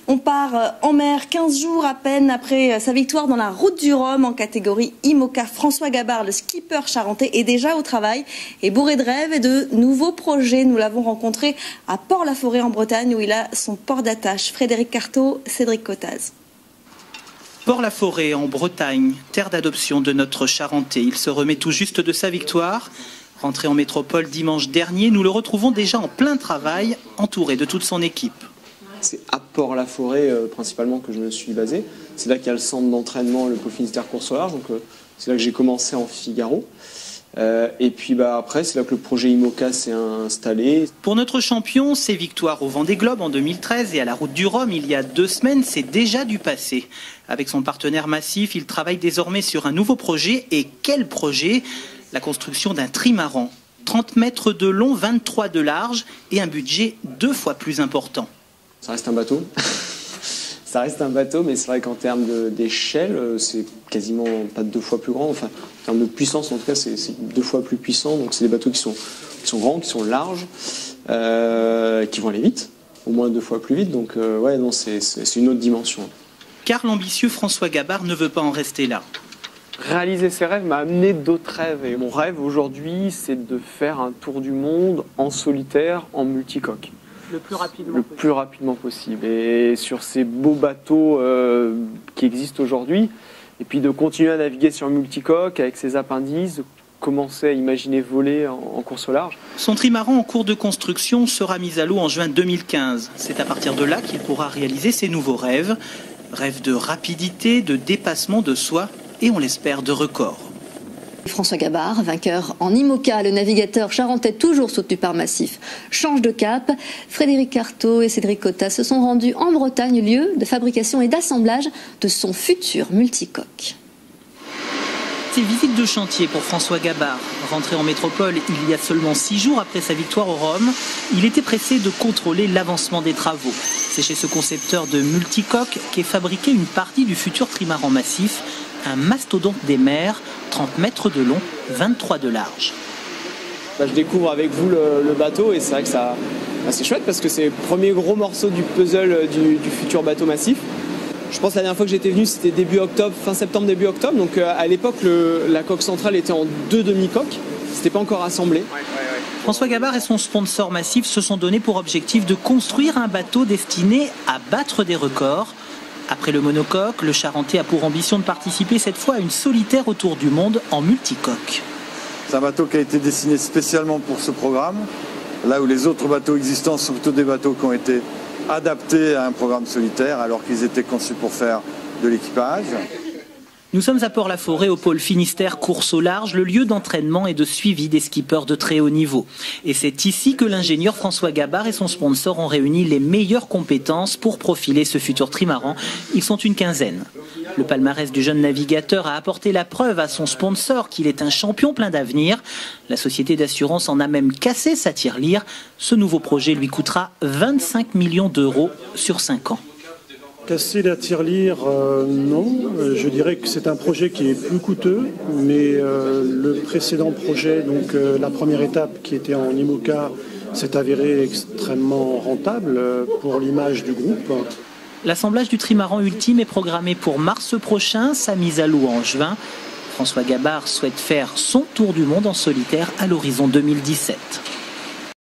On part en mer 15 jours à peine après sa victoire dans la Route du Rhum en catégorie IMOCA. François Gabard, le skipper charentais, est déjà au travail et bourré de rêves et de nouveaux projets. Nous l'avons rencontré à Port-la-Forêt en Bretagne où il a son port d'attache. Frédéric Carto, Cédric Cottaz. Port-la-Forêt en Bretagne, terre d'adoption de notre Charentais. Il se remet tout juste de sa victoire. Rentré en métropole dimanche dernier, nous le retrouvons déjà en plein travail, entouré de toute son équipe. C'est à Port-la-Forêt principalement que je me suis basé. C'est là qu'il y a le centre d'entraînement, le Pôle Finistère Course au large. Donc c'est là que j'ai commencé en Figaro. Et puis après, c'est là que le projet IMOCA s'est installé. Pour notre champion, ses victoires au Vendée Globe en 2013 et à la Route du Rhum il y a 2 semaines, c'est déjà du passé. Avec son partenaire Massif, il travaille désormais sur un nouveau projet. Et quel projet? La construction d'un trimaran. 30 mètres de long, 23 de large et un budget 2 fois plus important. Ça reste un bateau. Ça reste un bateau, mais c'est vrai qu'en termes d'échelle, c'est quasiment pas 2 fois plus grand. Enfin, en termes de puissance, en tout cas, c'est 2 fois plus puissant. Donc, c'est des bateaux qui sont grands, qui sont larges, qui vont aller vite, au moins 2 fois plus vite. Donc, ouais, non, c'est une autre dimension. Car l'ambitieux François Gabard ne veut pas en rester là. Réaliser ses rêves m'a amené d'autres rêves. Et mon rêve aujourd'hui, c'est de faire un tour du monde en solitaire, en multicoque. Le plus rapidement possible. Et sur ces beaux bateaux qui existent aujourd'hui, et puis de continuer à naviguer sur multicoque avec ses appendices, commencer à imaginer voler en course au large. Son trimaran en cours de construction sera mis à l'eau en juin 2015. C'est à partir de là qu'il pourra réaliser ses nouveaux rêves. Rêves de rapidité, de dépassement de soi et on l'espère de record. François Gabard, vainqueur en IMOCA, le navigateur charentais toujours soutenu par Massif, change de cap. Frédéric Carto et Cédric Cottaz se sont rendus en Bretagne, lieu de fabrication et d'assemblage de son futur multicoque. C'est visite de chantier pour François Gabard. Rentré en métropole il y a seulement 6 jours après sa victoire au Rhum, il était pressé de contrôler l'avancement des travaux. C'est chez ce concepteur de multicoque qu'est fabriquée une partie du futur trimaran Massif, un mastodonte des mers, 30 mètres de long, 23 de large. Je découvre avec vous le bateau et c'est vrai que c'est chouette parce que c'est le premier gros morceau du puzzle du futur bateau Massif. Je pense que la dernière fois que j'étais venu, c'était début octobre, fin septembre, début octobre. Donc à l'époque, la coque centrale était en 2 demi-coques. C'était pas encore assemblé. François Gabard et son sponsor Massif se sont donné pour objectif de construire un bateau destiné à battre des records. Après le monocoque, le Charentais a pour ambition de participer cette fois à une solitaire autour du monde en multicoque. C'est un bateau qui a été dessiné spécialement pour ce programme, là où les autres bateaux existants sont plutôt des bateaux qui ont été adaptés à un programme solitaire alors qu'ils étaient conçus pour faire de l'équipage. Nous sommes à Port-la-Forêt au pôle Finistère Course au large, le lieu d'entraînement et de suivi des skippers de très haut niveau. Et c'est ici que l'ingénieur François Gabard et son sponsor ont réuni les meilleures compétences pour profiler ce futur trimaran. Ils sont une quinzaine. Le palmarès du jeune navigateur a apporté la preuve à son sponsor qu'il est un champion plein d'avenir. La société d'assurance en a même cassé sa tirelire. Ce nouveau projet lui coûtera 25 millions d'euros sur 5 ans. Casser la tirelire, non. Je dirais que c'est un projet qui est plus coûteux, mais le précédent projet, donc la première étape qui était en IMOCA, s'est avéré extrêmement rentable pour l'image du groupe. L'assemblage du trimaran ultime est programmé pour mars prochain, sa mise à l'eau en juin. François Gabard souhaite faire son tour du monde en solitaire à l'horizon 2017.